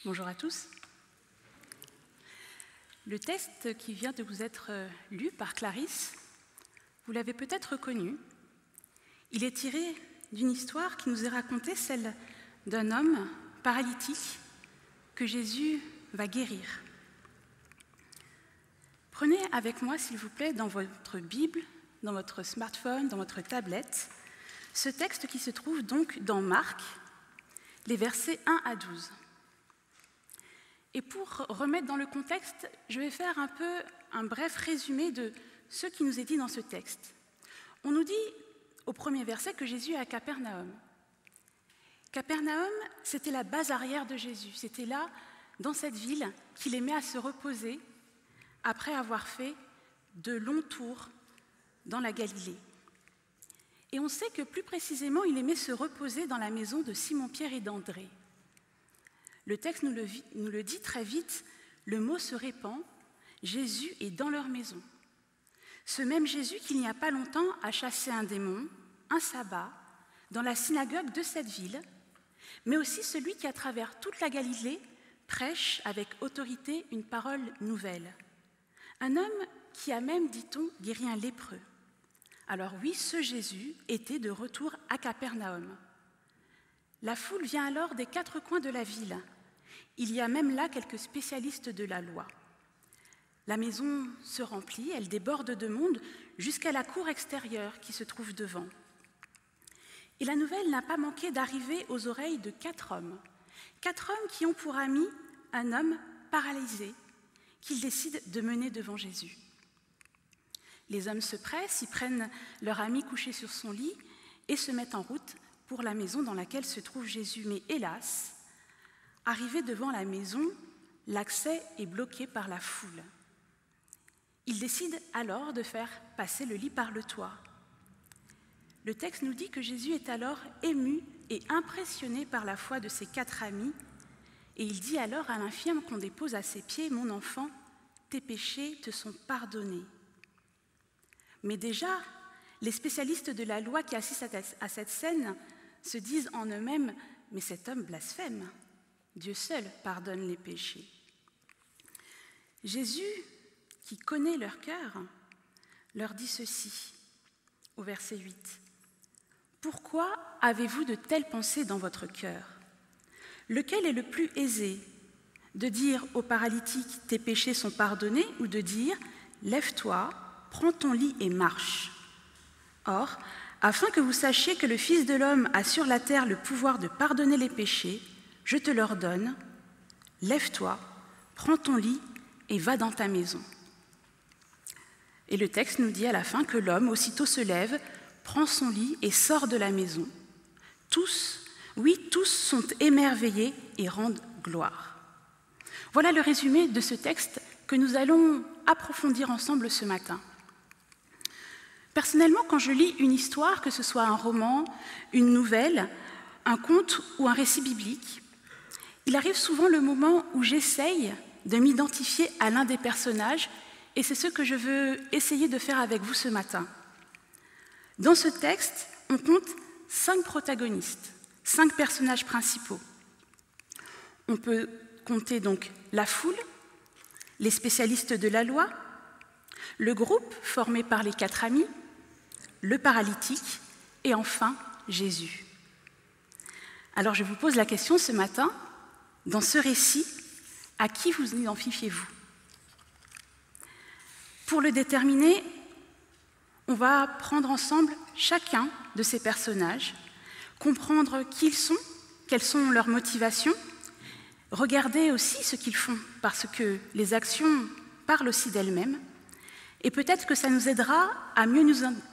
Bonjour à tous. Le texte qui vient de vous être lu par Clarisse, vous l'avez peut-être reconnu. Il est tiré d'une histoire qui nous est racontée, celle d'un homme paralytique que Jésus va guérir. Prenez avec moi, s'il vous plaît, dans votre Bible, dans votre smartphone, dans votre tablette, ce texte qui se trouve donc dans Marc, les versets 1 à 12. Et pour remettre dans le contexte, je vais faire un bref résumé de ce qui nous est dit dans ce texte. On nous dit au premier verset que Jésus est à Capernaum. Capernaum, c'était la base arrière de Jésus. C'était là, dans cette ville, qu'il aimait à se reposer après avoir fait de longs tours dans la Galilée. Et on sait que plus précisément, il aimait se reposer dans la maison de Simon-Pierre et d'André. Le texte nous le dit très vite, le mot se répand, Jésus est dans leur maison. Ce même Jésus qui, il n'y a pas longtemps, a chassé un démon, un sabbat, dans la synagogue de cette ville, mais aussi celui qui, à travers toute la Galilée, prêche avec autorité une parole nouvelle. Un homme qui a même, dit-on, guéri un lépreux. Alors oui, ce Jésus était de retour à Capernaum. La foule vient alors des quatre coins de la ville. Il y a même là quelques spécialistes de la loi. La maison se remplit, elle déborde de monde jusqu'à la cour extérieure qui se trouve devant. Et la nouvelle n'a pas manqué d'arriver aux oreilles de quatre hommes qui ont pour ami un homme paralysé qu'ils décident de mener devant Jésus. Les hommes se pressent, ils prennent leur ami couché sur son lit et se mettent en route pour la maison dans laquelle se trouve Jésus. Mais hélas, arrivé devant la maison, l'accès est bloqué par la foule. Ils décident alors de faire passer le lit par le toit. Le texte nous dit que Jésus est alors ému et impressionné par la foi de ses quatre amis, et il dit alors à l'infirme qu'on dépose à ses pieds « Mon enfant, tes péchés te sont pardonnés ». Mais déjà, les spécialistes de la loi qui assistent à cette scène se disent en eux-mêmes « Mais cet homme blasphème, Dieu seul pardonne les péchés ». Jésus, qui connaît leur cœur, leur dit ceci, au verset 8. « Pourquoi avez-vous de telles pensées dans votre cœur ? Lequel est le plus aisé, de dire au paralytique « Tes péchés sont pardonnés » ou de dire « Lève-toi, prends ton lit et marche ». Or, afin que vous sachiez que le Fils de l'homme a sur la terre le pouvoir de pardonner les péchés, je te l'ordonne, lève-toi, prends ton lit et va dans ta maison. Et le texte nous dit à la fin que l'homme aussitôt se lève, prend son lit et sort de la maison. Tous sont émerveillés et rendent gloire. Voilà le résumé de ce texte que nous allons approfondir ensemble ce matin. Personnellement, quand je lis une histoire, que ce soit un roman, une nouvelle, un conte ou un récit biblique, il arrive souvent le moment où j'essaye de m'identifier à l'un des personnages, et c'est ce que je veux essayer de faire avec vous ce matin. Dans ce texte, on compte 5 protagonistes, 5 personnages principaux. On peut compter donc la foule, les spécialistes de la loi, le groupe formé par les 4 amis, le paralytique et enfin Jésus. Alors je vous pose la question ce matin, dans ce récit, à qui vous identifiez-vous ? Pour le déterminer, on va prendre ensemble chacun de ces personnages, comprendre qui ils sont, quelles sont leurs motivations, regarder aussi ce qu'ils font, parce que les actions parlent aussi d'elles-mêmes, et peut-être que ça nous aidera à mieux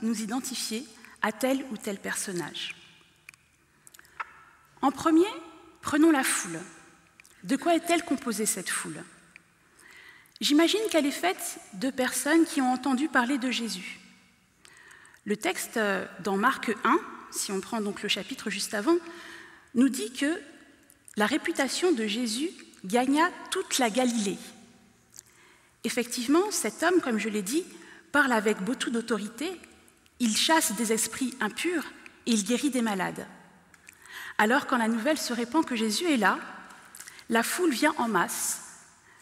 nous identifier à tel ou tel personnage. En premier, prenons la foule. De quoi est-elle composée, cette foule ? J'imagine qu'elle est faite de personnes qui ont entendu parler de Jésus. Le texte dans Marc 1, si on prend donc le chapitre juste avant, nous dit que la réputation de Jésus gagna toute la Galilée. Effectivement, cet homme, comme je l'ai dit, parle avec beaucoup d'autorité, il chasse des esprits impurs et il guérit des malades. Alors, quand la nouvelle se répand que Jésus est là, La foule vient en masse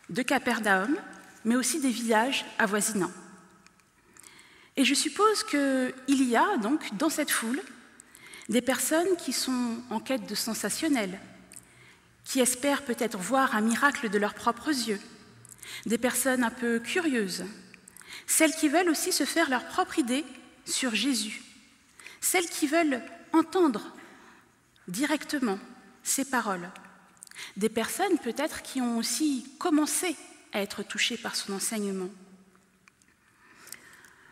de Capernaum, mais aussi des villages avoisinants. Et je suppose qu'il y a donc dans cette foule des personnes qui sont en quête de sensationnel, qui espèrent peut-être voir un miracle de leurs propres yeux, des personnes un peu curieuses, celles qui veulent aussi se faire leur propre idée sur Jésus, celles qui veulent entendre directement ses paroles, des personnes peut-être qui ont aussi commencé à être touchées par son enseignement.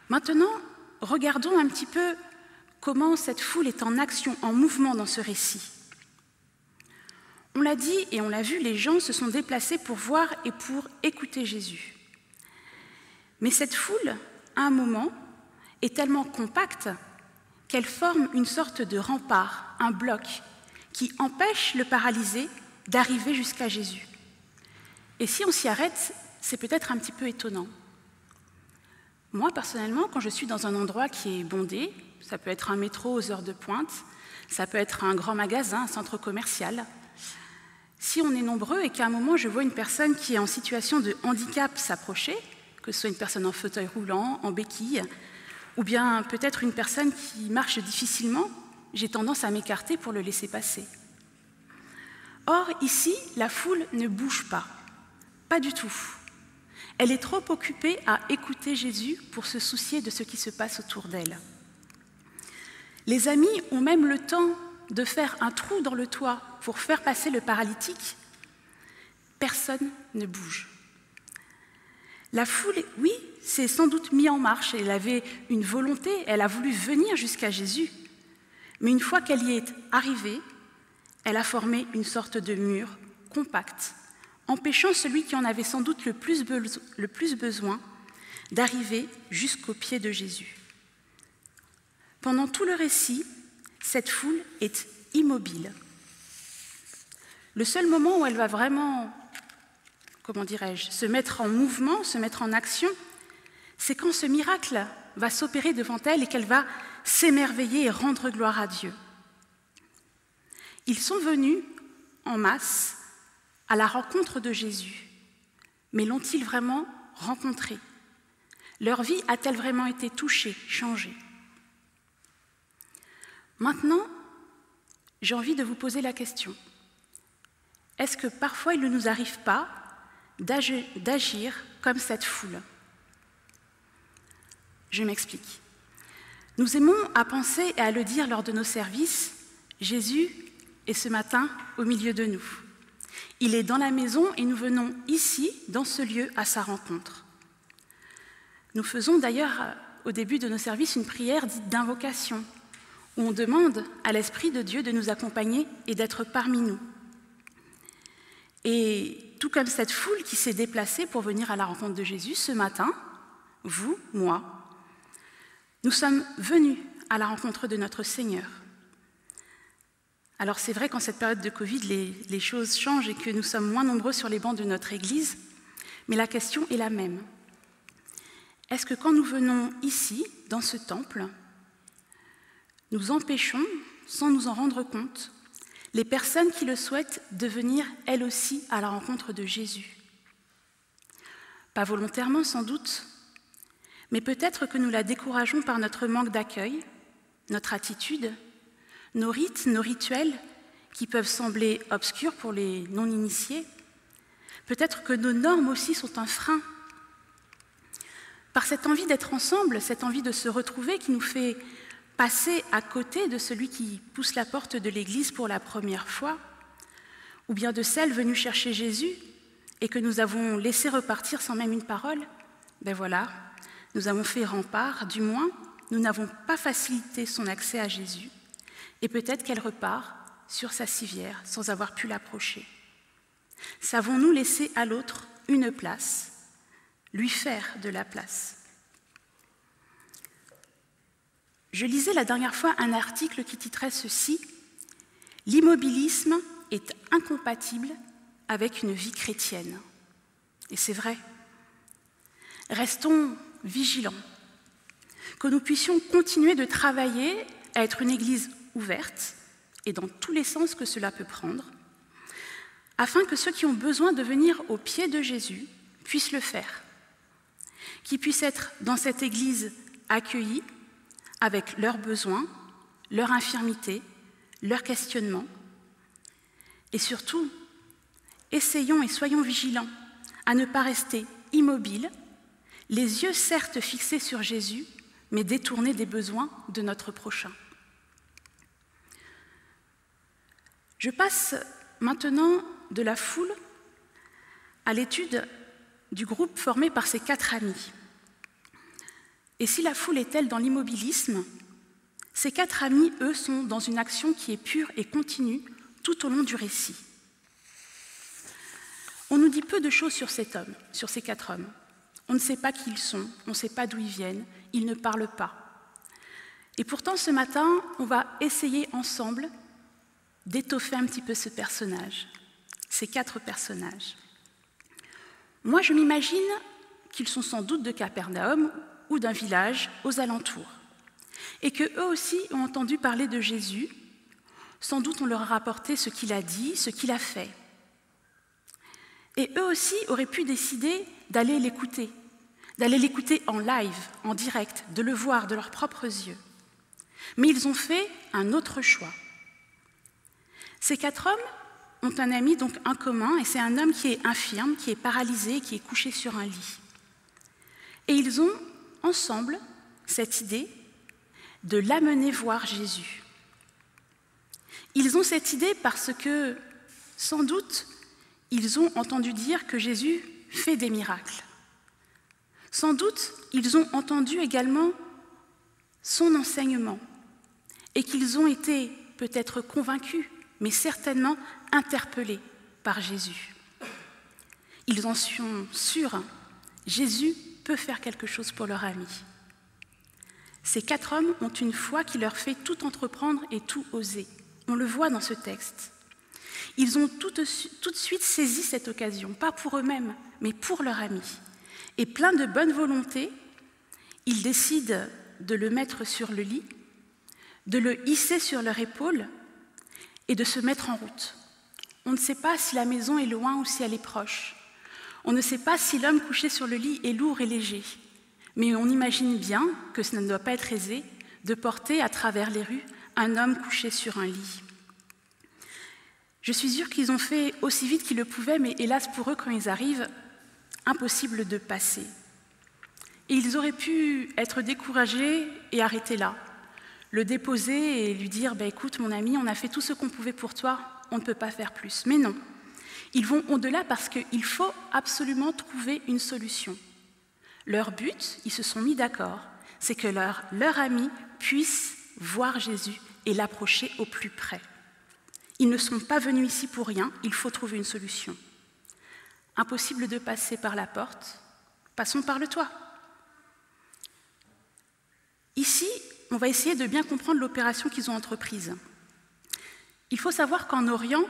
Maintenant, regardons un petit peu comment cette foule est en action, en mouvement dans ce récit. On l'a dit et on l'a vu, les gens se sont déplacés pour voir et pour écouter Jésus. Mais cette foule, à un moment, est tellement compacte qu'elle forme une sorte de rempart, un bloc, qui empêche le paralysé d'arriver jusqu'à Jésus. Et si on s'y arrête, c'est peut-être un petit peu étonnant. Moi, personnellement, quand je suis dans un endroit qui est bondé, ça peut être un métro aux heures de pointe, ça peut être un grand magasin, un centre commercial, si on est nombreux et qu'à un moment je vois une personne qui est en situation de handicap s'approcher, que ce soit une personne en fauteuil roulant, en béquille, ou bien peut-être une personne qui marche difficilement, j'ai tendance à m'écarter pour le laisser passer. Or, ici, la foule ne bouge pas du tout. Elle est trop occupée à écouter Jésus pour se soucier de ce qui se passe autour d'elle. Les amis ont même le temps de faire un trou dans le toit pour faire passer le paralytique. Personne ne bouge. La foule, oui, s'est sans doute mise en marche. Elle avait une volonté, elle a voulu venir jusqu'à Jésus. Mais une fois qu'elle y est arrivée, elle a formé une sorte de mur compact, empêchant celui qui en avait sans doute le plus besoin d'arriver jusqu'aux pieds de Jésus. Pendant tout le récit, cette foule est immobile. Le seul moment où elle va vraiment, se mettre en mouvement, se mettre en action, c'est quand ce miracle va s'opérer devant elle et qu'elle va s'émerveiller et rendre gloire à Dieu. Ils sont venus en masse à la rencontre de Jésus, mais l'ont-ils vraiment rencontré? Leur vie a-t-elle vraiment été touchée, changée? Maintenant, j'ai envie de vous poser la question. Est-ce que parfois il ne nous arrive pas d'agir comme cette foule? Je m'explique. Nous aimons à penser et à le dire lors de nos services, Jésus est ce matin au milieu de nous. Il est dans la maison et nous venons ici, dans ce lieu, à sa rencontre. Nous faisons d'ailleurs au début de nos services une prière dite d'invocation, où on demande à l'Esprit de Dieu de nous accompagner et d'être parmi nous. Et tout comme cette foule qui s'est déplacée pour venir à la rencontre de Jésus, ce matin, vous, moi, nous sommes venus à la rencontre de notre Seigneur. Alors c'est vrai qu'en cette période de Covid, les choses changent et que nous sommes moins nombreux sur les bancs de notre Église, mais la question est la même. Est-ce que quand nous venons ici, dans ce temple, nous empêchons, sans nous en rendre compte, les personnes qui le souhaitent de venir, elles aussi, à la rencontre de Jésus? Pas volontairement, sans doute, mais peut-être que nous la décourageons par notre manque d'accueil, notre attitude, nos rites, nos rituels, qui peuvent sembler obscurs pour les non-initiés. Peut-être que nos normes aussi sont un frein. Par cette envie d'être ensemble, cette envie de se retrouver qui nous fait passer à côté de celui qui pousse la porte de l'Église pour la première fois, ou bien de celle venue chercher Jésus et que nous avons laissé repartir sans même une parole, ben voilà, nous avons fait rempart, du moins, nous n'avons pas facilité son accès à Jésus, et peut-être qu'elle repart sur sa civière sans avoir pu l'approcher. Savons-nous laisser à l'autre une place, lui faire de la place? Je lisais la dernière fois un article qui titrait ceci « L'immobilisme est incompatible avec une vie chrétienne ». Et c'est vrai. Restons vigilants, que nous puissions continuer de travailler à être une Église ouverte, et dans tous les sens que cela peut prendre, afin que ceux qui ont besoin de venir au pied de Jésus puissent le faire, qu'ils puissent être dans cette Église accueillis avec leurs besoins, leurs infirmités, leurs questionnements. Et surtout, essayons et soyons vigilants à ne pas rester immobiles, les yeux certes fixés sur Jésus, mais détournés des besoins de notre prochain. Je passe maintenant de la foule à l'étude du groupe formé par ces 4 amis. Et si la foule est-elle dans l'immobilisme, ces 4 amis, eux, sont dans une action qui est pure et continue tout au long du récit. On nous dit peu de choses sur cet homme, sur ces 4 hommes. On ne sait pas qui ils sont, on ne sait pas d'où ils viennent, ils ne parlent pas. Et pourtant, ce matin, on va essayer ensemble d'étoffer un petit peu ce personnage, ces 4 personnages. Moi, je m'imagine qu'ils sont sans doute de Capernaum ou d'un village aux alentours, et qu'eux aussi ont entendu parler de Jésus. Sans doute on leur a rapporté ce qu'il a dit, ce qu'il a fait. Et eux aussi auraient pu décider d'aller l'écouter en live, en direct, de le voir de leurs propres yeux. Mais ils ont fait un autre choix. Ces 4 hommes ont un ami, donc un commun, et c'est un homme qui est infirme, qui est paralysé, qui est couché sur un lit. Et ils ont ensemble cette idée de l'amener voir Jésus. Ils ont cette idée parce que, sans doute, ils ont entendu dire que Jésus fait des miracles. Sans doute, ils ont entendu également son enseignement et qu'ils ont été peut-être convaincus, mais certainement interpellés par Jésus. Ils en sont sûrs, Jésus peut faire quelque chose pour leur ami. Ces 4 hommes ont une foi qui leur fait tout entreprendre et tout oser. On le voit dans ce texte. Ils ont tout de suite saisi cette occasion, pas pour eux-mêmes, mais pour leur ami. Et plein de bonne volonté, ils décident de le mettre sur le lit, de le hisser sur leur épaule et de se mettre en route. On ne sait pas si la maison est loin ou si elle est proche. On ne sait pas si l'homme couché sur le lit est lourd et léger. Mais on imagine bien que ce ne doit pas être aisé de porter à travers les rues un homme couché sur un lit. Je suis sûre qu'ils ont fait aussi vite qu'ils le pouvaient, mais hélas pour eux, quand ils arrivent, impossible de passer. Et ils auraient pu être découragés et arrêter là, le déposer et lui dire « Écoute mon ami, on a fait tout ce qu'on pouvait pour toi, on ne peut pas faire plus ». Mais non, ils vont au-delà parce qu'il faut absolument trouver une solution. Leur but, ils se sont mis d'accord, c'est que leur ami puisse voir Jésus et l'approcher au plus près. Ils ne sont pas venus ici pour rien, il faut trouver une solution. Impossible de passer par la porte, passons par le toit. Ici, on va essayer de bien comprendre l'opération qu'ils ont entreprise. Il faut savoir qu'en Orient,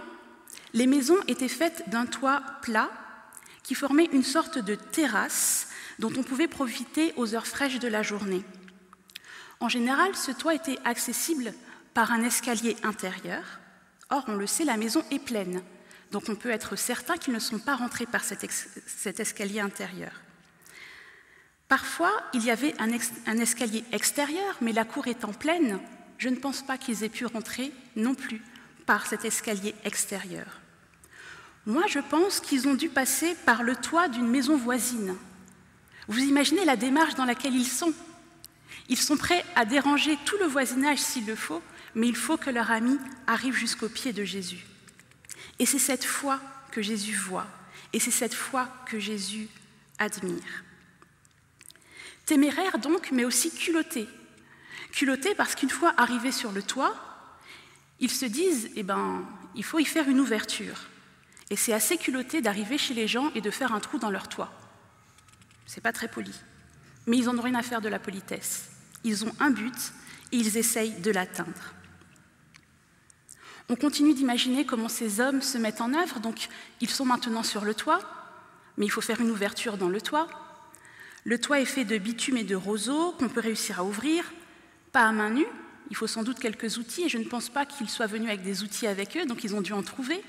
les maisons étaient faites d'un toit plat qui formait une sorte de terrasse dont on pouvait profiter aux heures fraîches de la journée. En général, ce toit était accessible par un escalier intérieur. Or, on le sait, la maison est pleine, donc on peut être certain qu'ils ne sont pas rentrés par cet escalier intérieur. Parfois, il y avait un escalier extérieur, mais la cour étant pleine, je ne pense pas qu'ils aient pu rentrer non plus par cet escalier extérieur. Moi, je pense qu'ils ont dû passer par le toit d'une maison voisine. Vous imaginez la démarche dans laquelle ils sont. Ils sont prêts à déranger tout le voisinage s'il le faut, mais il faut que leur ami arrive jusqu'au pied de Jésus. Et c'est cette foi que Jésus voit, et c'est cette foi que Jésus admire. Téméraire donc, mais aussi culotté. Culotté parce qu'une fois arrivés sur le toit, ils se disent, il faut y faire une ouverture. Et c'est assez culotté d'arriver chez les gens et de faire un trou dans leur toit. C'est pas très poli. Mais ils n'en ont rien à faire de la politesse. Ils ont un but et ils essayent de l'atteindre. On continue d'imaginer comment ces hommes se mettent en œuvre. Donc, ils sont maintenant sur le toit, mais il faut faire une ouverture dans le toit. Le toit est fait de bitume et de roseaux qu'on peut réussir à ouvrir, pas à main nue. Il faut sans doute quelques outils et je ne pense pas qu'ils soient venus avec des outils avec eux, donc ils ont dû en trouver.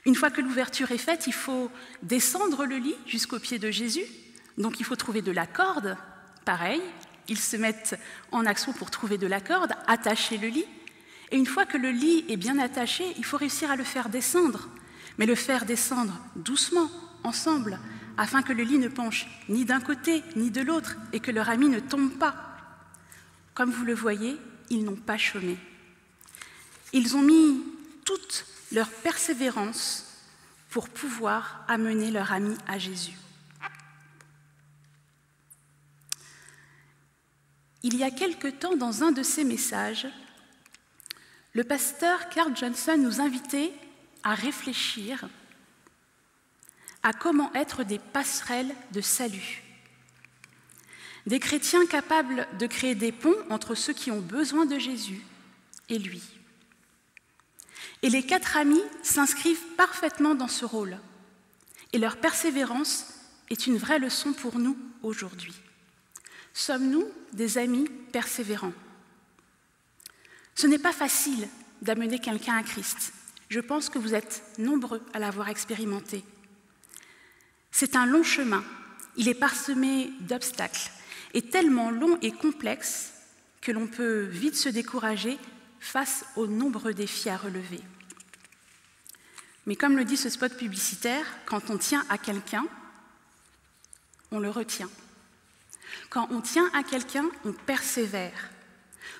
Une fois que l'ouverture est faite, il faut descendre le lit jusqu'au pied de Jésus. Donc il faut trouver de la corde. Pareil, ils se mettent en action pour trouver de la corde, attacher le lit. Et une fois que le lit est bien attaché, il faut réussir à le faire descendre. Mais le faire descendre doucement, ensemble, afin que le lit ne penche ni d'un côté ni de l'autre et que leur ami ne tombe pas. Comme vous le voyez, ils n'ont pas chômé. Ils ont mis toute leur persévérance pour pouvoir amener leur ami à Jésus. Il y a quelque temps, dans un de ses messages, le pasteur Carl Johnson nous invitait à réfléchir à comment être des passerelles de salut. Des chrétiens capables de créer des ponts entre ceux qui ont besoin de Jésus et lui. Et les 4 amis s'inscrivent parfaitement dans ce rôle. Et leur persévérance est une vraie leçon pour nous aujourd'hui. Sommes-nous des amis persévérants? Ce n'est pas facile d'amener quelqu'un à Christ. Je pense que vous êtes nombreux à l'avoir expérimenté. C'est un long chemin. Il est parsemé d'obstacles et tellement long et complexe que l'on peut vite se décourager face aux nombreux défis à relever. Mais comme le dit ce spot publicitaire, quand on tient à quelqu'un, on le retient. Quand on tient à quelqu'un, on persévère.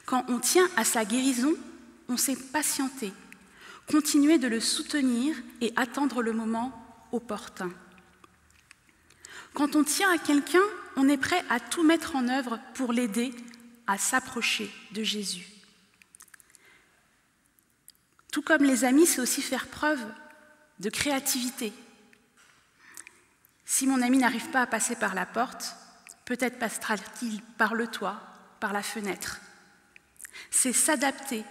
Quand on tient à sa guérison, on sait patienter, continuer de le soutenir et attendre le moment opportun. Quand on tient à quelqu'un, on est prêt à tout mettre en œuvre pour l'aider à s'approcher de Jésus. Tout comme les amis, c'est aussi faire preuve de créativité. Si mon ami n'arrive pas à passer par la porte, peut-être passera-t-il par le toit, par la fenêtre. C'est s'adapter,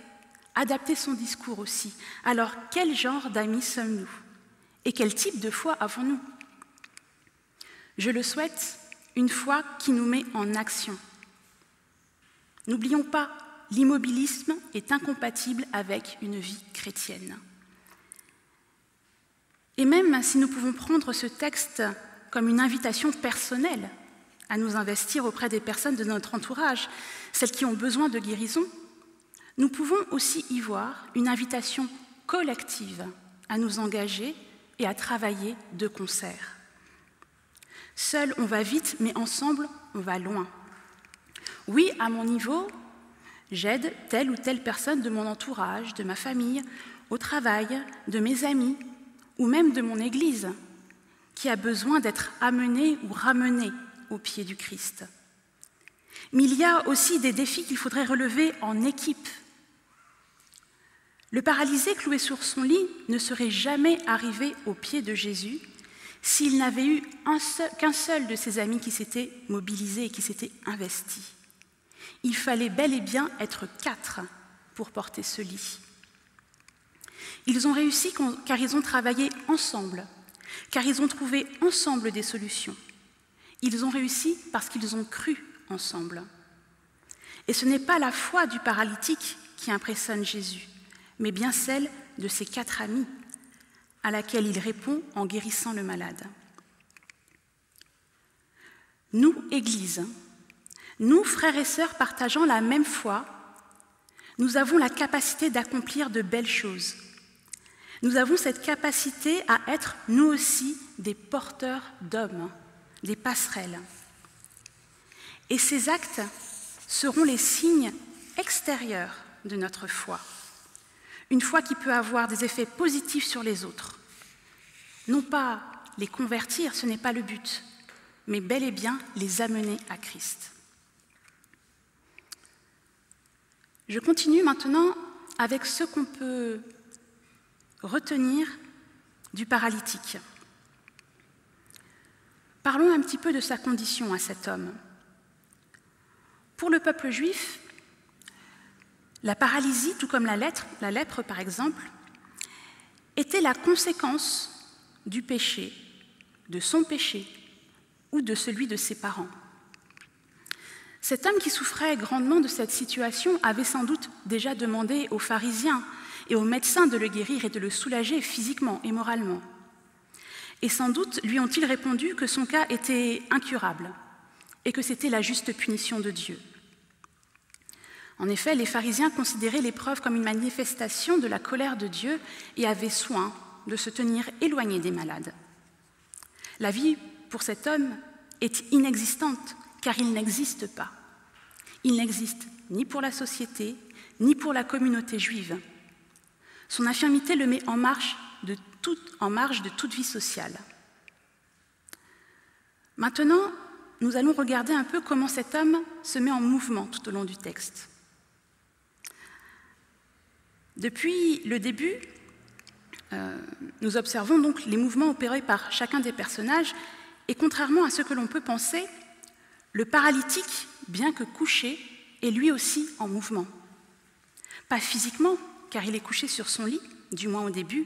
adapter son discours aussi. Alors, quel genre d'amis sommes-nous? Et quel type de foi avons-nous? Je le souhaite, une foi qui nous met en action. N'oublions pas, l'immobilisme est incompatible avec une vie chrétienne. Et même si nous pouvons prendre ce texte comme une invitation personnelle à nous investir auprès des personnes de notre entourage, celles qui ont besoin de guérison, nous pouvons aussi y voir une invitation collective à nous engager et à travailler de concert. Seul, on va vite, mais ensemble, on va loin. Oui, à mon niveau, j'aide telle ou telle personne de mon entourage, de ma famille, au travail, de mes amis, ou même de mon Église, qui a besoin d'être amenée ou ramenée au pied du Christ. Mais il y a aussi des défis qu'il faudrait relever en équipe. Le paralysé cloué sur son lit ne serait jamais arrivé au pied de Jésus s'il n'avait eu qu'un seul de ses amis qui s'était mobilisé et qui s'était investi. Il fallait bel et bien être 4 pour porter ce lit. Ils ont réussi car ils ont travaillé ensemble, car ils ont trouvé ensemble des solutions. Ils ont réussi parce qu'ils ont cru ensemble. Et ce n'est pas la foi du paralytique qui impressionne Jésus, mais bien celle de ses 4 amis, à laquelle il répond en guérissant le malade. Nous, Église, nous, frères et sœurs partageant la même foi, nous avons la capacité d'accomplir de belles choses. Nous avons cette capacité à être, nous aussi, des porteurs d'hommes, des passerelles. Et ces actes seront les signes extérieurs de notre foi. Une foi qui peut avoir des effets positifs sur les autres. Non pas les convertir, ce n'est pas le but, mais bel et bien les amener à Christ. Je continue maintenant avec ce qu'on peut retenir du paralytique. Parlons un petit peu de sa condition à cet homme. Pour le peuple juif, la paralysie, tout comme la lèpre par exemple, était la conséquence du péché, de son péché ou de celui de ses parents. Cet homme qui souffrait grandement de cette situation avait sans doute déjà demandé aux pharisiens et aux médecins de le guérir et de le soulager physiquement et moralement. Et sans doute lui ont-ils répondu que son cas était incurable et que c'était la juste punition de Dieu. En effet, les pharisiens considéraient l'épreuve comme une manifestation de la colère de Dieu et avaient soin de se tenir éloignés des malades. La vie pour cet homme est inexistante, car il n'existe pas. Il n'existe ni pour la société, ni pour la communauté juive. Son infirmité le met en marge de toute vie sociale. Maintenant, nous allons regarder un peu comment cet homme se met en mouvement tout au long du texte. Depuis le début, nous observons donc les mouvements opérés par chacun des personnages, et contrairement à ce que l'on peut penser, le paralytique, bien que couché, est lui aussi en mouvement. Pas physiquement, car il est couché sur son lit, du moins au début,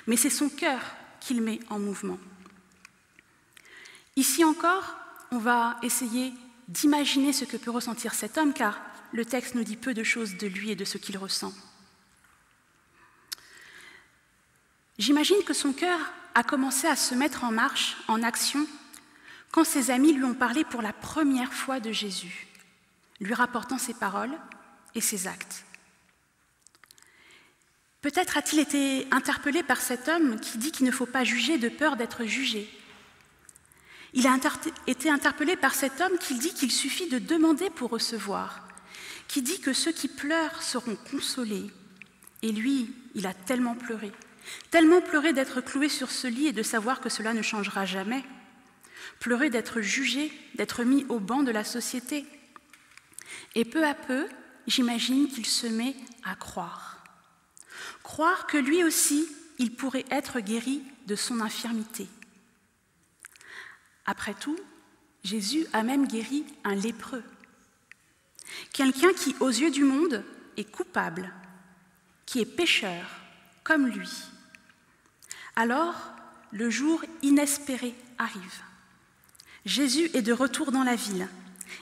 mais c'est son cœur qu'il met en mouvement. Ici encore, on va essayer d'imaginer ce que peut ressentir cet homme, car le texte nous dit peu de choses de lui et de ce qu'il ressent. J'imagine que son cœur a commencé à se mettre en marche, en action, quand ses amis lui ont parlé pour la première fois de Jésus, lui rapportant ses paroles et ses actes. Peut-être a-t-il été interpellé par cet homme qui dit qu'il ne faut pas juger de peur d'être jugé. Il a été interpellé par cet homme qui dit qu'il suffit de demander pour recevoir, qui dit que ceux qui pleurent seront consolés. Et lui, il a tellement pleuré d'être cloué sur ce lit et de savoir que cela ne changera jamais, pleurer d'être jugé, d'être mis au banc de la société. Et peu à peu, j'imagine qu'il se met à croire. Croire que lui aussi, il pourrait être guéri de son infirmité. Après tout, Jésus a même guéri un lépreux. Quelqu'un qui, aux yeux du monde, est coupable, qui est pécheur, comme lui. Alors, le jour inespéré arrive. Jésus est de retour dans la ville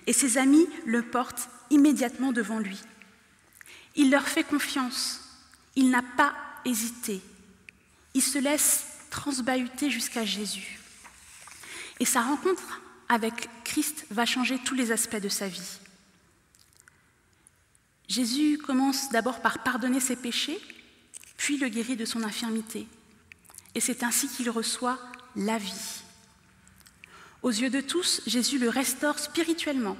et ses amis le portent immédiatement devant lui. Il leur fait confiance, il n'a pas hésité. Il se laisse transbahuter jusqu'à Jésus. Et sa rencontre avec Christ va changer tous les aspects de sa vie. Jésus commence d'abord par pardonner ses péchés, puis le guérit de son infirmité. Et c'est ainsi qu'il reçoit la vie. Aux yeux de tous, Jésus le restaure spirituellement,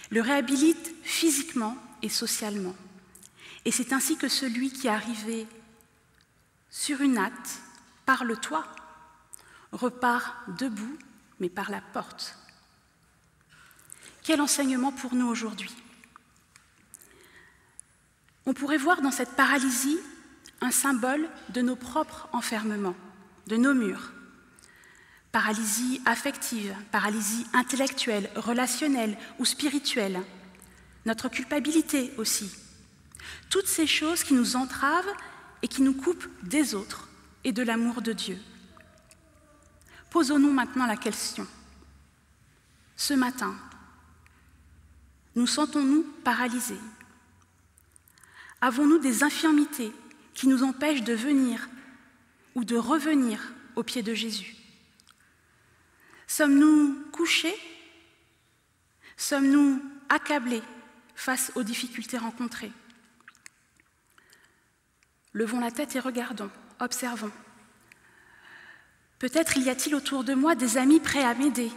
le réhabilite physiquement et socialement. Et c'est ainsi que celui qui est arrivé sur une hâte, par le toit, repart debout, mais par la porte. Quel enseignement pour nous aujourd'hui ? On pourrait voir dans cette paralysie un symbole de nos propres enfermements, de nos murs. Paralysie affective, paralysie intellectuelle, relationnelle ou spirituelle. Notre culpabilité aussi. Toutes ces choses qui nous entravent et qui nous coupent des autres et de l'amour de Dieu. Posons-nous maintenant la question. Ce matin, nous sentons-nous paralysés ? Avons-nous des infirmités qui nous empêchent de venir ou de revenir aux pieds de Jésus ? Sommes-nous couchés ? Sommes-nous accablés face aux difficultés rencontrées ? Levons la tête et regardons, observons. Peut-être y a-t-il autour de moi des amis prêts à m'aider,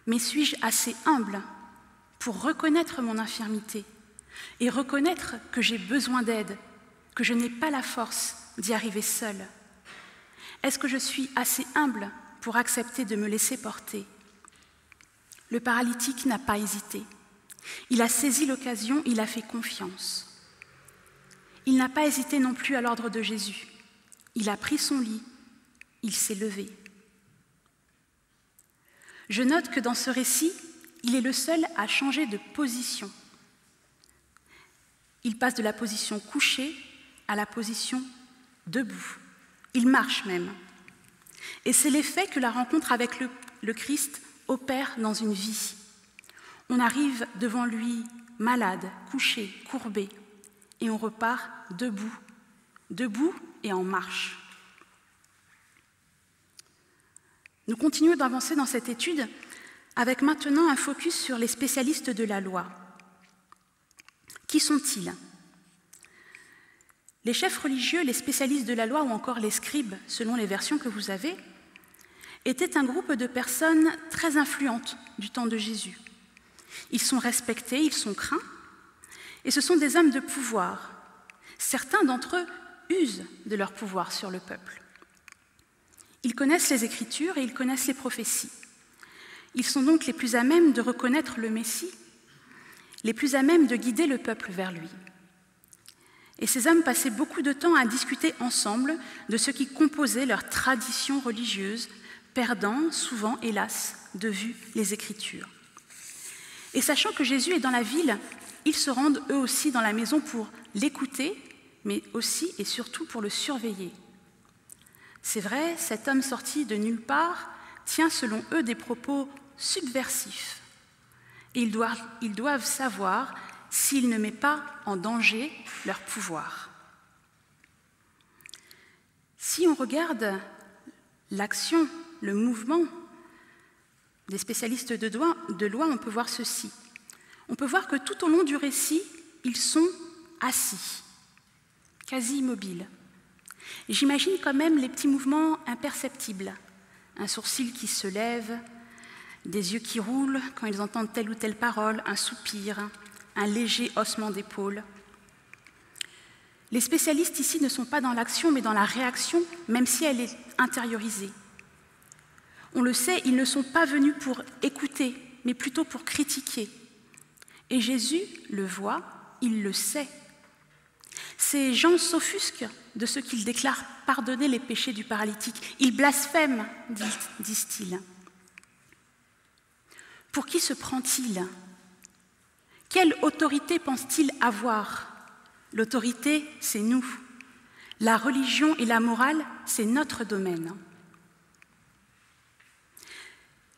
mais suis-je assez humble pour reconnaître mon infirmité et reconnaître que j'ai besoin d'aide, que je n'ai pas la force d'y arriver seule ? Est-ce que je suis assez humble pour accepter de me laisser porter ? Le paralytique n'a pas hésité. Il a saisi l'occasion, il a fait confiance. Il n'a pas hésité non plus à l'ordre de Jésus. Il a pris son lit, il s'est levé. Je note que dans ce récit, il est le seul à changer de position. Il passe de la position couchée à la position debout. Il marche même. Et c'est l'effet que la rencontre avec le Christ opère dans une vie. On arrive devant lui malade, couché, courbé, et on repart debout, debout et en marche. Nous continuons d'avancer dans cette étude avec maintenant un focus sur les spécialistes de la loi. Qui sont-ils ? Les chefs religieux, les spécialistes de la loi ou encore les scribes, selon les versions que vous avez, étaient un groupe de personnes très influentes du temps de Jésus. Ils sont respectés, ils sont craints, et ce sont des hommes de pouvoir. Certains d'entre eux usent de leur pouvoir sur le peuple. Ils connaissent les Écritures et ils connaissent les prophéties. Ils sont donc les plus à même de reconnaître le Messie, les plus à même de guider le peuple vers lui. Et ces hommes passaient beaucoup de temps à discuter ensemble de ce qui composait leur tradition religieuse, perdant souvent, hélas, de vue les Écritures. Et sachant que Jésus est dans la ville, ils se rendent eux aussi dans la maison pour l'écouter, mais aussi et surtout pour le surveiller. C'est vrai, cet homme sorti de nulle part tient selon eux des propos subversifs. Et ils doivent savoir s'il ne met pas en danger leur pouvoir. Si on regarde l'action, le mouvement des spécialistes de loi, on peut voir ceci. On peut voir que tout au long du récit, ils sont assis, quasi immobiles. Et j'imagine quand même les petits mouvements imperceptibles. Un sourcil qui se lève, des yeux qui roulent quand ils entendent telle ou telle parole, un soupir, un léger haussement d'épaule. Les spécialistes ici ne sont pas dans l'action, mais dans la réaction, même si elle est intériorisée. On le sait, ils ne sont pas venus pour écouter, mais plutôt pour critiquer. Et Jésus le voit, il le sait. Ces gens s'offusquent de ce qu'ils déclarent pardonner les péchés du paralytique. Ils blasphèment, disent-ils. Pour qui se prend-il ? Quelle autorité pense-t-il avoir ? L'autorité, c'est nous. La religion et la morale, c'est notre domaine.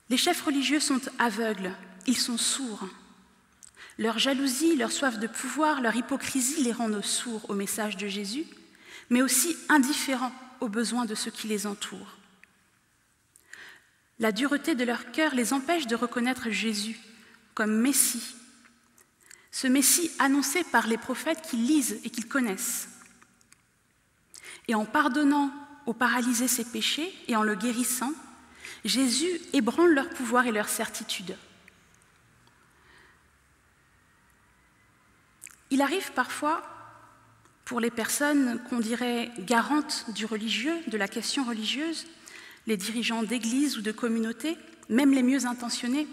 Les chefs religieux sont aveugles, ils sont sourds. Leur jalousie, leur soif de pouvoir, leur hypocrisie les rendent sourds au message de Jésus, mais aussi indifférents aux besoins de ceux qui les entourent. La dureté de leur cœur les empêche de reconnaître Jésus comme Messie, ce Messie annoncé par les prophètes qu'ils lisent et qu'ils connaissent. Et en pardonnant au paralysé ses péchés et en le guérissant, Jésus ébranle leur pouvoir et leur certitude. Il arrive parfois, pour les personnes qu'on dirait garantes du religieux, de la question religieuse, les dirigeants d'église ou de communauté, même les mieux intentionnés,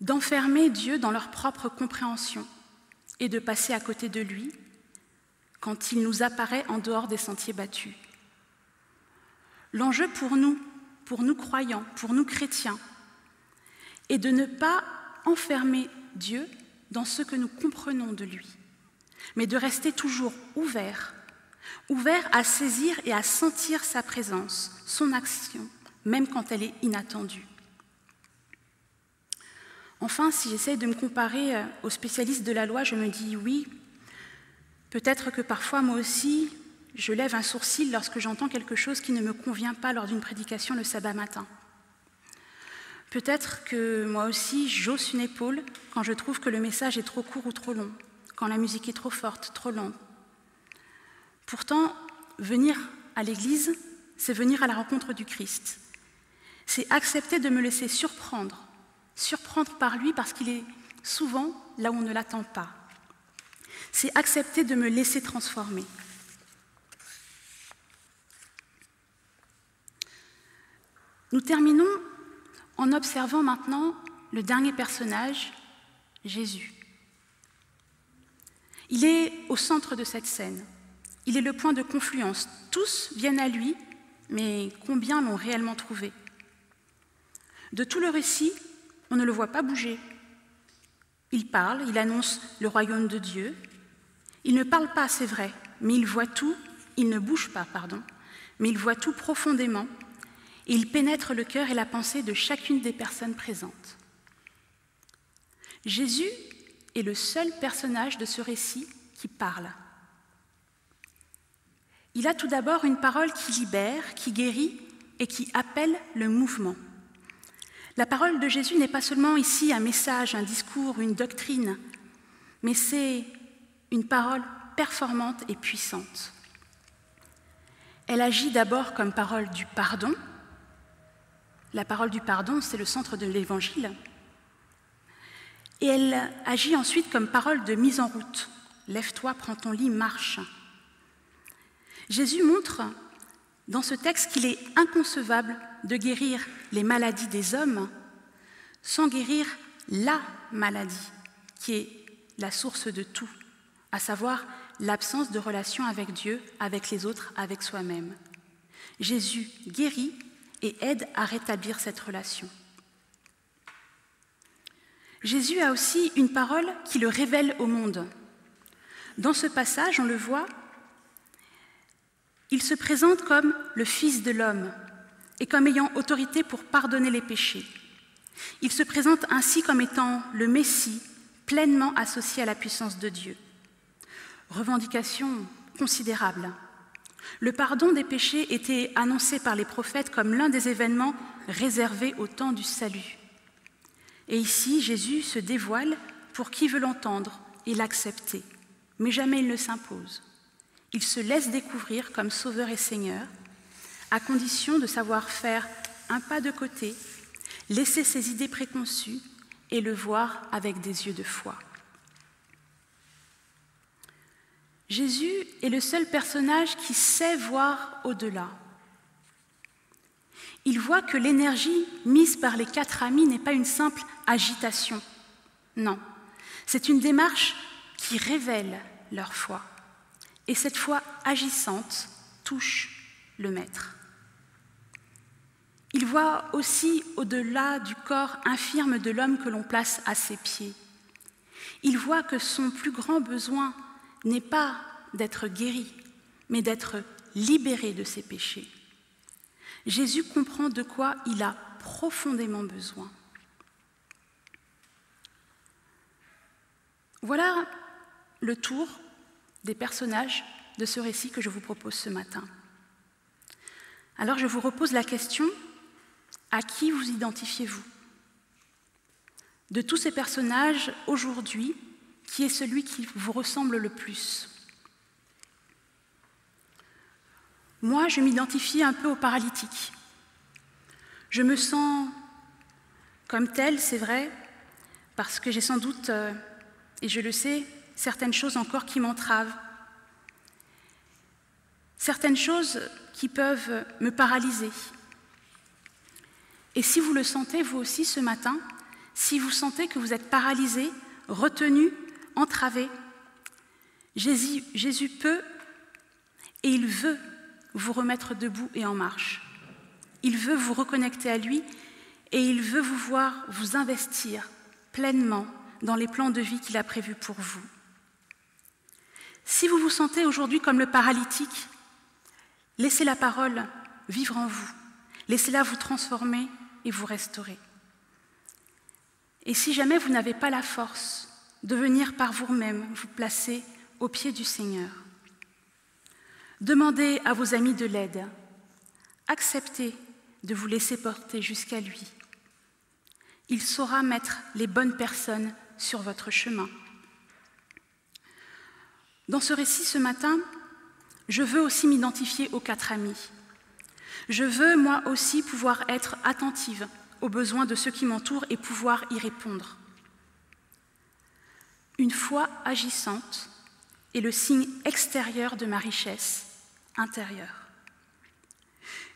d'enfermer Dieu dans leur propre compréhension et de passer à côté de lui quand il nous apparaît en dehors des sentiers battus. L'enjeu pour nous croyants, pour nous chrétiens, est de ne pas enfermer Dieu dans ce que nous comprenons de lui, mais de rester toujours ouverts à saisir et à sentir sa présence, son action, même quand elle est inattendue. Enfin, si j'essaie de me comparer aux spécialistes de la loi, je me dis oui, peut-être que parfois moi aussi, je lève un sourcil lorsque j'entends quelque chose qui ne me convient pas lors d'une prédication le sabbat matin. Peut-être que moi aussi, j'hausse une épaule quand je trouve que le message est trop court ou trop long, quand la musique est trop forte, trop lente. Pourtant, venir à l'église, c'est venir à la rencontre du Christ. C'est accepter de me laisser surprendre par lui parce qu'il est souvent là où on ne l'attend pas. C'est accepter de me laisser transformer. Nous terminons en observant maintenant le dernier personnage, Jésus. Il est au centre de cette scène. Il est le point de confluence. Tous viennent à lui, mais combien l'ont réellement trouvé ? De tout le récit, on ne le voit pas bouger. Il parle, il annonce le royaume de Dieu. Il ne parle pas, c'est vrai, mais il voit tout, il ne bouge pas, mais il voit tout profondément et il pénètre le cœur et la pensée de chacune des personnes présentes. Jésus est le seul personnage de ce récit qui parle. Il a tout d'abord une parole qui libère, qui guérit et qui appelle le mouvement. La parole de Jésus n'est pas seulement ici un message, un discours, une doctrine, mais c'est une parole performante et puissante. Elle agit d'abord comme parole du pardon. La parole du pardon, c'est le centre de l'Évangile. Et elle agit ensuite comme parole de mise en route. Lève-toi, prends ton lit, marche. Jésus montre dans ce texte qu'il est inconcevable de guérir les maladies des hommes sans guérir la maladie qui est la source de tout, à savoir l'absence de relation avec Dieu, avec les autres, avec soi-même. Jésus guérit et aide à rétablir cette relation. Jésus a aussi une parole qui le révèle au monde. Dans ce passage, on le voit, il se présente comme le Fils de l'homme et comme ayant autorité pour pardonner les péchés. Il se présente ainsi comme étant le Messie pleinement associé à la puissance de Dieu. Revendication considérable. Le pardon des péchés était annoncé par les prophètes comme l'un des événements réservés au temps du salut. Et ici, Jésus se dévoile pour qui veut l'entendre et l'accepter, mais jamais il ne s'impose. Il se laisse découvrir comme Sauveur et Seigneur, à condition de savoir faire un pas de côté, laisser ses idées préconçues et le voir avec des yeux de foi. Jésus est le seul personnage qui sait voir au-delà. Il voit que l'énergie mise par les 4 amis n'est pas une simple agitation. Non, c'est une démarche qui révèle leur foi. Et cette foi agissante touche le Maître. Il voit aussi au-delà du corps infirme de l'homme que l'on place à ses pieds. Il voit que son plus grand besoin n'est pas d'être guéri, mais d'être libéré de ses péchés. Jésus comprend de quoi il a profondément besoin. Voilà le tour des personnages de ce récit que je vous propose ce matin. Alors je vous repose la question, à qui vous identifiez-vous ? De tous ces personnages, aujourd'hui, qui est celui qui vous ressemble le plus ? Moi, je m'identifie un peu au paralytique. Je me sens comme tel, c'est vrai, parce que j'ai sans doute, et je le sais, certaines choses encore qui m'entravent. Certaines choses qui peuvent me paralyser. Et si vous le sentez, vous aussi, ce matin, si vous sentez que vous êtes paralysé, retenu, entravé, Jésus peut et il veut vous remettre debout et en marche. Il veut vous reconnecter à lui et il veut vous voir vous investir pleinement dans les plans de vie qu'il a prévus pour vous. Si vous vous sentez aujourd'hui comme le paralytique, laissez la parole vivre en vous. Laissez-la vous transformer et vous restaurer. Et si jamais vous n'avez pas la force de venir par vous-même vous placer aux pieds du Seigneur, demandez à vos amis de l'aide. Acceptez de vous laisser porter jusqu'à lui. Il saura mettre les bonnes personnes sur votre chemin. Dans ce récit ce matin, je veux aussi m'identifier aux 4 amis. Je veux, moi aussi, pouvoir être attentive aux besoins de ceux qui m'entourent et pouvoir y répondre. Une foi agissante est le signe extérieur de ma richesse intérieure.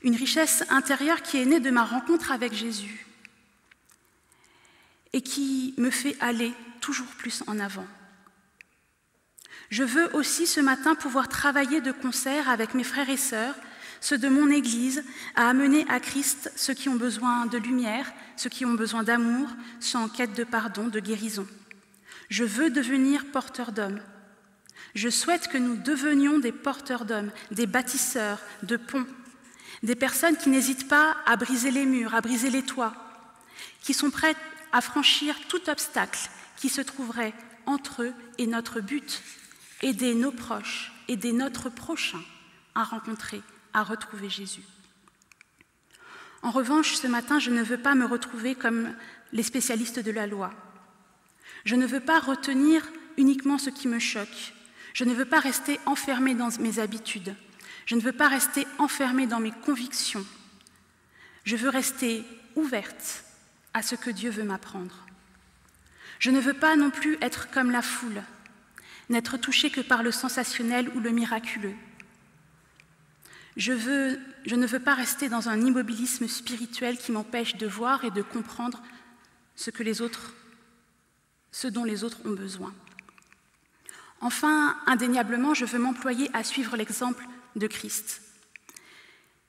Une richesse intérieure qui est née de ma rencontre avec Jésus et qui me fait aller toujours plus en avant. Je veux aussi ce matin pouvoir travailler de concert avec mes frères et sœurs, ceux de mon Église, à amener à Christ ceux qui ont besoin de lumière, ceux qui ont besoin d'amour, ceux en quête de pardon, de guérison. Je veux devenir porteur d'hommes. Je souhaite que nous devenions des porteurs d'hommes, des bâtisseurs de ponts, des personnes qui n'hésitent pas à briser les murs, à briser les toits, qui sont prêtes à franchir tout obstacle qui se trouverait entre eux et notre but, aider nos proches, aider notre prochain à rencontrer, à retrouver Jésus. En revanche, ce matin, je ne veux pas me retrouver comme les spécialistes de la loi. Je ne veux pas retenir uniquement ce qui me choque. Je ne veux pas rester enfermée dans mes habitudes. Je ne veux pas rester enfermée dans mes convictions. Je veux rester ouverte à ce que Dieu veut m'apprendre. Je ne veux pas non plus être comme la foule, n'être touchée que par le sensationnel ou le miraculeux. Je ne veux pas rester dans un immobilisme spirituel qui m'empêche de voir et de comprendre ce dont les autres ont besoin. Enfin, indéniablement, je veux m'employer à suivre l'exemple de Christ.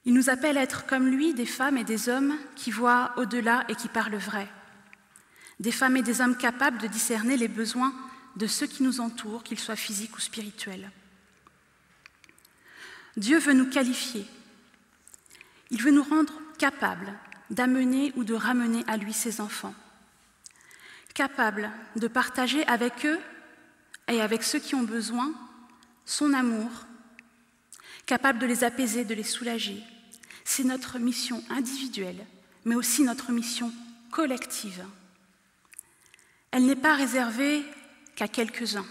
Il nous appelle à être comme lui, des femmes et des hommes qui voient au-delà et qui parlent vrai. Des femmes et des hommes capables de discerner les besoins de ceux qui nous entourent, qu'ils soient physiques ou spirituels. Dieu veut nous qualifier. Il veut nous rendre capables d'amener ou de ramener à lui ses enfants. Capables de partager avec eux et avec ceux qui ont besoin son amour. Capables de les apaiser, de les soulager. C'est notre mission individuelle, mais aussi notre mission collective. Elle n'est pas réservée qu'à quelques-uns.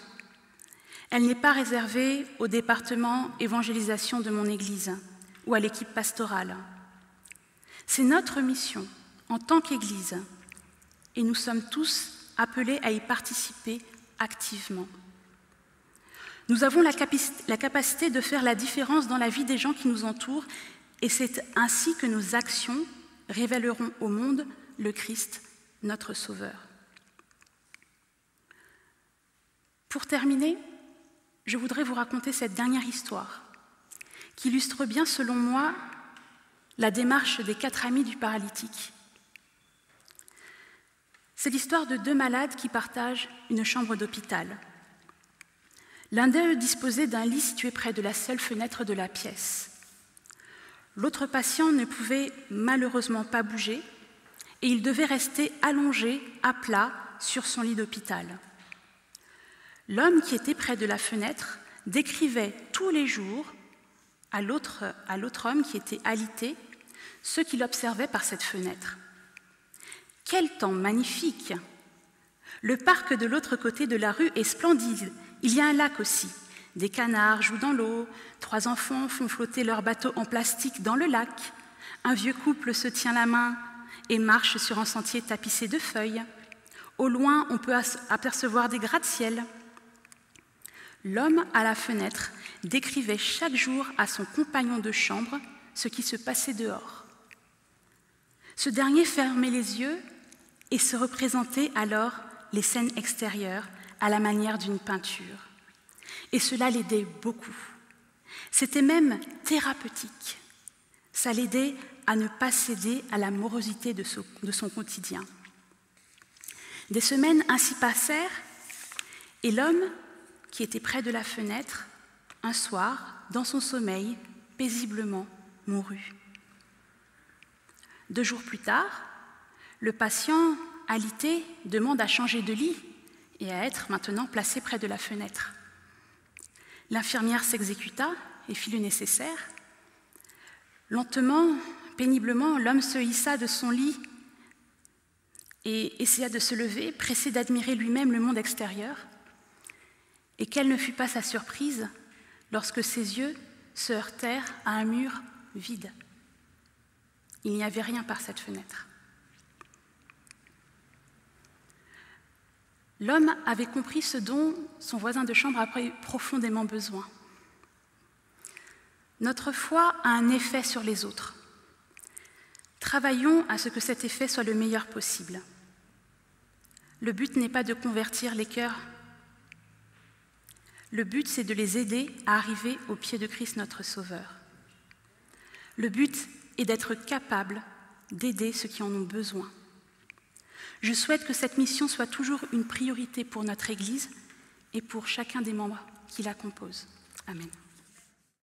Elle n'est pas réservée au département évangélisation de mon Église ou à l'équipe pastorale. C'est notre mission en tant qu'Église et nous sommes tous appelés à y participer activement. Nous avons la capacité de faire la différence dans la vie des gens qui nous entourent et c'est ainsi que nos actions révéleront au monde le Christ, notre Sauveur. Pour terminer, je voudrais vous raconter cette dernière histoire qui illustre bien, selon moi, la démarche des 4 amis du paralytique. C'est l'histoire de 2 malades qui partagent une chambre d'hôpital. L'un d'eux disposait d'un lit situé près de la seule fenêtre de la pièce. L'autre patient ne pouvait malheureusement pas bouger et il devait rester allongé à plat sur son lit d'hôpital. L'homme qui était près de la fenêtre décrivait tous les jours à l'autre homme qui était alité ce qu'il observait par cette fenêtre. Quel temps magnifique! Le parc de l'autre côté de la rue est splendide. Il y a un lac aussi. Des canards jouent dans l'eau. 3 enfants font flotter leur bateau en plastique dans le lac. Un vieux couple se tient la main et marche sur un sentier tapissé de feuilles. Au loin, on peut apercevoir des gratte-ciel. L'homme à la fenêtre décrivait chaque jour à son compagnon de chambre ce qui se passait dehors. Ce dernier fermait les yeux et se représentait alors les scènes extérieures à la manière d'une peinture. Et cela l'aidait beaucoup. C'était même thérapeutique. Ça l'aidait à ne pas céder à la morosité de son quotidien. Des semaines ainsi passèrent et l'homme qui était près de la fenêtre, un soir, dans son sommeil, paisiblement mourut. 2 jours plus tard, le patient alité demande à changer de lit et à être maintenant placé près de la fenêtre. L'infirmière s'exécuta et fit le nécessaire. Lentement, péniblement, l'homme se hissa de son lit et essaya de se lever, pressé d'admirer lui-même le monde extérieur. Et quelle ne fut pas sa surprise lorsque ses yeux se heurtèrent à un mur vide. Il n'y avait rien par cette fenêtre. L'homme avait compris ce dont son voisin de chambre avait profondément besoin. Notre foi a un effet sur les autres. Travaillons à ce que cet effet soit le meilleur possible. Le but n'est pas de convertir les cœurs. Le but, c'est de les aider à arriver au pied de Christ, notre Sauveur. Le but est d'être capable d'aider ceux qui en ont besoin. Je souhaite que cette mission soit toujours une priorité pour notre Église et pour chacun des membres qui la composent. Amen.